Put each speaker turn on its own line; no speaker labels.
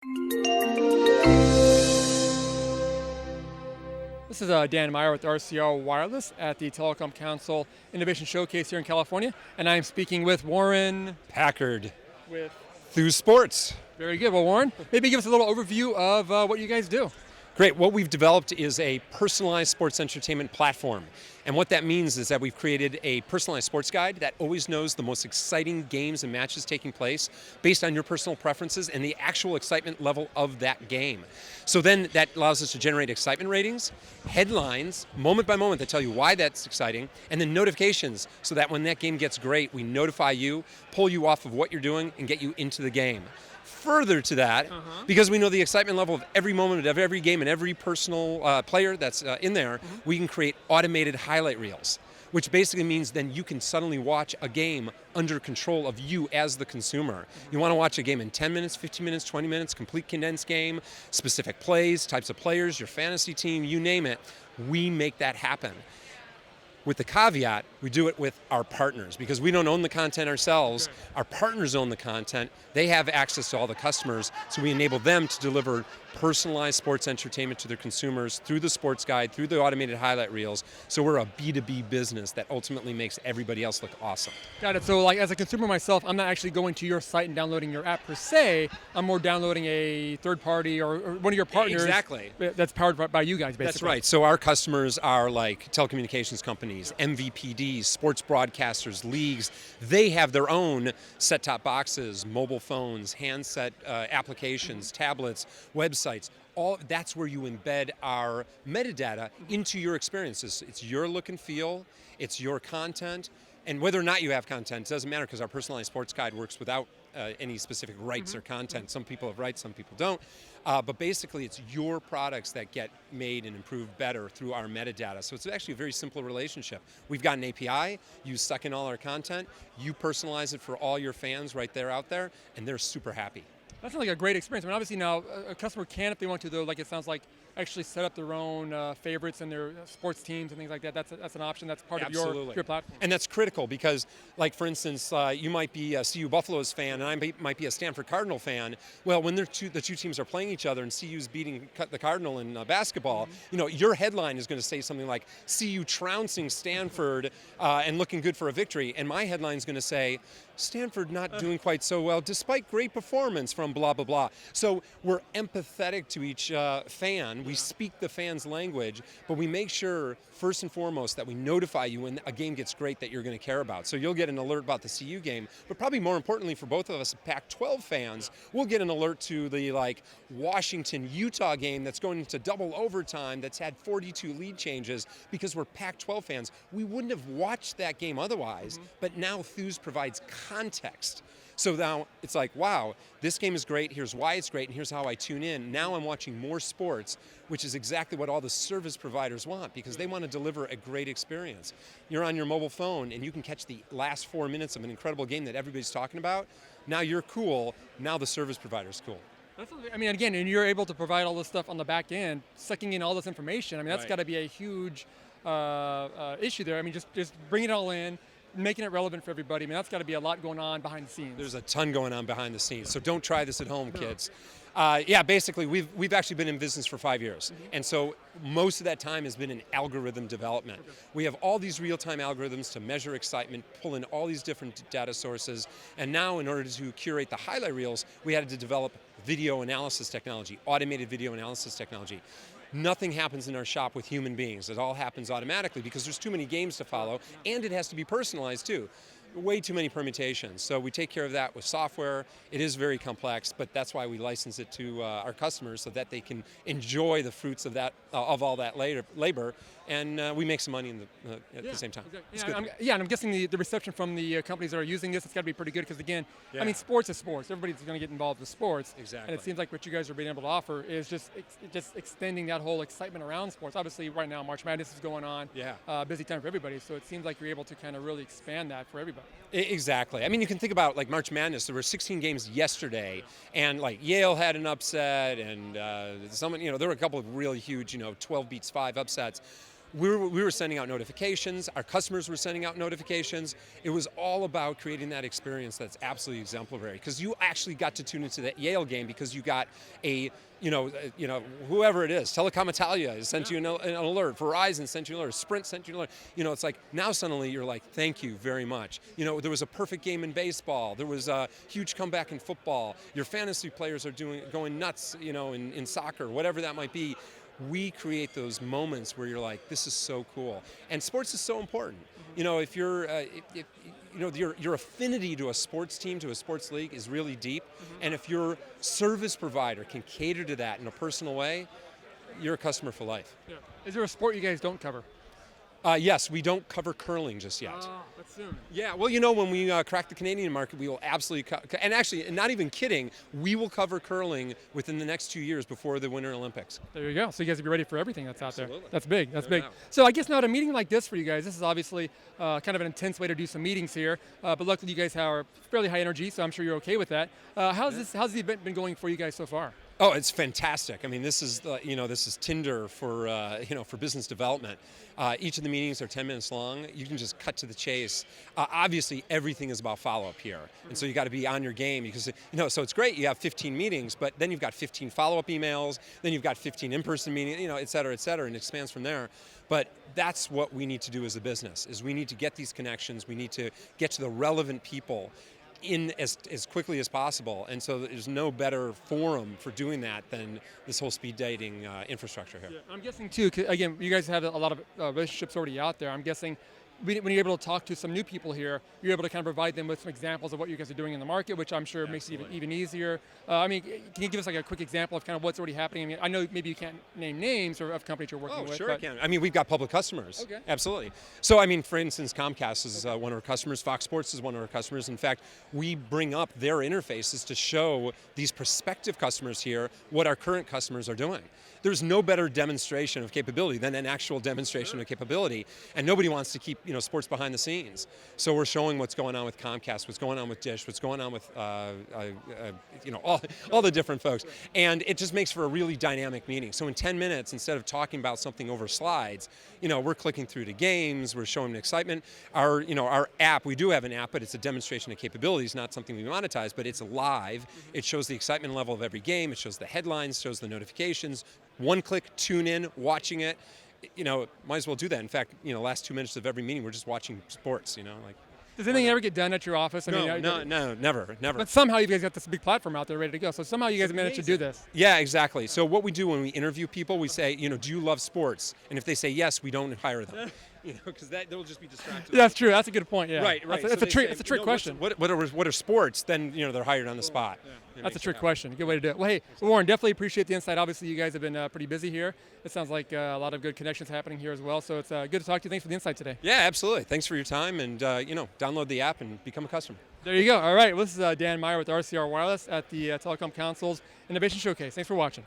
This is Dan Meyer with RCR Wireless at the Telecom Council Innovation Showcase here in California, and I am speaking with Warren.
Packard.
With
Thuuz Sports.
Very good. Well, Warren, maybe give us a little overview of what you guys do.
Great. What we've developed is a personalized sports entertainment platform. And what that means is that we've created a personalized sports guide that always knows the most exciting games and matches taking place based on your personal preferences and the actual excitement level of that game. So then that allows us to generate excitement ratings, headlines, moment by moment that tell you why that's exciting, and then notifications so that when that game gets great, we notify you, pull you off of what you're doing, and get you into the game. Further to that, because we know the excitement level of every moment of every game and every personal player that's in there, we can create automated highlight reels, which basically means then you can suddenly watch a game under control of you as the consumer. You want to watch a game in 10 minutes, 15 minutes, 20 minutes, complete condensed game, specific plays, types of players, your fantasy team, you name it, we make that happen. With the caveat, we do it with our partners because we don't own the content ourselves. Our partners own the content. They have access to all the customers, so we enable them to deliver personalized sports entertainment to their consumers through the sports guide, through the automated highlight reels. So we're a B2B business that ultimately makes everybody else look awesome.
Got it. So like as a consumer myself, I'm not actually going to your site and downloading your app per se. I'm more downloading a third party or one of your partners.
Exactly.
That's powered by you guys, basically.
That's right. So our customers are like telecommunications companies, MVPDs, sports broadcasters, leagues. They have their own set-top boxes, mobile phones, handset applications, tablets, websites. All that's where you embed our metadata into your experiences. It's your look and feel, it's your content, and whether or not you have content, it doesn't matter because our personalized sports guide works without any specific rights or content. Some people have rights, some people don't. But basically, it's your products that get made and improved better through our metadata. So it's actually a very simple relationship. We've got an API, you suck in all our content, you personalize it for all your fans right there out there, and they're super happy.
That sounds like a great experience. I mean, obviously now a customer can, if they want to, though, like it sounds like, actually set up their own favorites and their sports teams and things like that. That's an option. That's part of your platform.
And that's critical because, like for instance, you might be a CU Buffaloes fan and I might be a Stanford Cardinal fan. Well, when the two teams are playing each other and CU's beating the Cardinal in basketball, you know, your headline is going to say something like CU trouncing Stanford and looking good for a victory, and my headline is going to say Stanford not doing quite so well despite great performance from blah, blah, blah. So we're empathetic to each fan. We speak the fan's language, but we make sure, first and foremost, that we notify you when a game gets great that you're going to care about. So you'll get an alert about the CU game, but probably more importantly for both of us Pac-12 fans, we'll get an alert to the Washington-Utah game that's going into double overtime that's had 42 lead changes because we're Pac-12 fans. We wouldn't have watched that game otherwise, but now Thuuz provides context. So now it's like, wow, this game is great, here's why it's great, and here's how I tune in. Now I'm watching more sports, which is exactly what all the service providers want because they want to deliver a great experience. You're on your mobile phone and you can catch the last 4 minutes of an incredible game that everybody's talking about. Now you're cool, now the service provider's cool.
I mean, again, and you're able to provide all this stuff on the back end, sucking in all this information. I mean, that's got to be a huge issue there. I mean, just bring it all in, making it relevant for everybody. I mean, that's got to be a lot going on behind the scenes.
There's a ton going on behind the scenes, so don't try this at home, kids. Basically, we've actually been in business for 5 years, and so most of that time has been in algorithm development. We have all these real-time algorithms to measure excitement, pull in all these different data sources, and now in order to curate the highlight reels, we had to develop video analysis technology, automated video analysis technology. Nothing happens in our shop with human beings. It all happens automatically because there's too many games to follow, and it has to be personalized too. Way too many permutations. So we take care of that with software. It is very complex, but that's why we license it to our customers so that they can enjoy the fruits of that of all that labor, and we make some money at the same time.
Exactly. And I'm guessing the reception from the companies that are using this, it's got to be pretty good because again, I mean, sports is sports. Everybody's going to get involved with sports.
Exactly.
And it seems like what you guys are being able to offer is just extending that whole excitement around sports. Obviously, right now March Madness is going on. Busy time for everybody. So it seems like you're able to kind of really expand that for everybody.
Exactly. I mean, you can think about like March Madness. There were 16 games yesterday, and like Yale had an upset, and there were a couple of really huge, 12 beats 5 upsets. we were sending out notifications. Our customers were sending out notifications. It was all about creating that experience that's absolutely exemplary. Because you actually got to tune into that Yale game because you got a whoever it is, Telecom Italia sent you an alert, Verizon sent you an alert, Sprint sent you an alert. It's like now suddenly you're like, thank you very much. There was a perfect game in baseball. There was a huge comeback in football. Your fantasy players are going nuts, in soccer, whatever that might be. We create those moments where you're like, this is so cool. And sports is so important. If you're, your affinity to a sports team, to a sports league is really deep. And if your service provider can cater to that in a personal way, you're a customer for life.
Yeah. Is there a sport you guys don't cover?
Yes, we don't cover curling just yet.
That's soon.
Yeah, well, when we crack the Canadian market, we will absolutely, and actually, not even kidding, we will cover curling within the next 2 years before the Winter Olympics.
There you go. So you guys will be ready for everything that's out there.
Absolutely.
That's big. That's big.
doubt.
So I guess now at a meeting like this for you guys, this is obviously kind of an intense way to do some meetings here. But luckily, you guys are fairly high energy, so I'm sure you're okay with that. How's the event been going for you guys so far?
Oh, it's fantastic. I mean, this is this is Tinder for for business development. Each of the meetings are 10 minutes long. You can just cut to the chase. Obviously, everything is about follow-up here, and so you got to be on your game because So it's great. You have 15 meetings, but then you've got 15 follow-up emails. Then you've got 15 in-person meetings. Et cetera, and it expands from there. But that's what we need to do as a business. Is we need to get these connections. We need to get to the relevant people in as quickly as possible, and so there's no better forum for doing that than this whole speed dating infrastructure here.
Yeah, I'm guessing too, 'cause again, you guys have a lot of relationships already out there. I'm guessing when you're able to talk to some new people here, you're able to kind of provide them with some examples of what you guys are doing in the market, which I'm sure makes it even easier. Can you give us like a quick example of kind of what's already happening? I know maybe you can't name names of companies you're working with.
Oh, sure I can. We've got public customers.
Okay.
Absolutely. So, for instance, Comcast is one of our customers. Fox Sports is one of our customers. In fact, we bring up their interfaces to show these prospective customers here what our current customers are doing. There's no better demonstration of capability than an actual demonstration of capability, and nobody wants to keep sports behind the scenes. So we're showing what's going on with Comcast, what's going on with Dish, what's going on with all the different folks, and it just makes for a really dynamic meeting. So in 10 minutes, instead of talking about something over slides, we're clicking through the games, we're showing excitement. Our app, we do have an app, but it's a demonstration of capabilities, not something we monetize, but it's live. It shows the excitement level of every game. It shows the headlines, shows the notifications. One click, tune in, watching it. Might as well do that. In fact, last 2 minutes of every meeting, we're just watching sports.
Does anything ever get done at your office?
No, never.
But somehow you guys got this big platform out there ready to go. So somehow you guys managed to do this.
Yeah, exactly. So what we do when we interview people, we say, do you love sports? And if they say yes, we don't hire them. Because they'll just be distracted.
That's true. That's a good point. Yeah.
Right.
It's a trick question.
What are sports? Then they're hired on the spot.
Yeah. That's a trick question. Good way to do it. Well, hey, Warren, definitely appreciate the insight. Obviously, you guys have been pretty busy here. It sounds like a lot of good connections happening here as well. So it's good to talk to you. Thanks for the insight today.
Yeah, absolutely. Thanks for your time, and download the app and become a customer.
There you go. All right. Well, this is Dan Meyer with RCR Wireless at the Telecom Council's Innovation Showcase. Thanks for watching.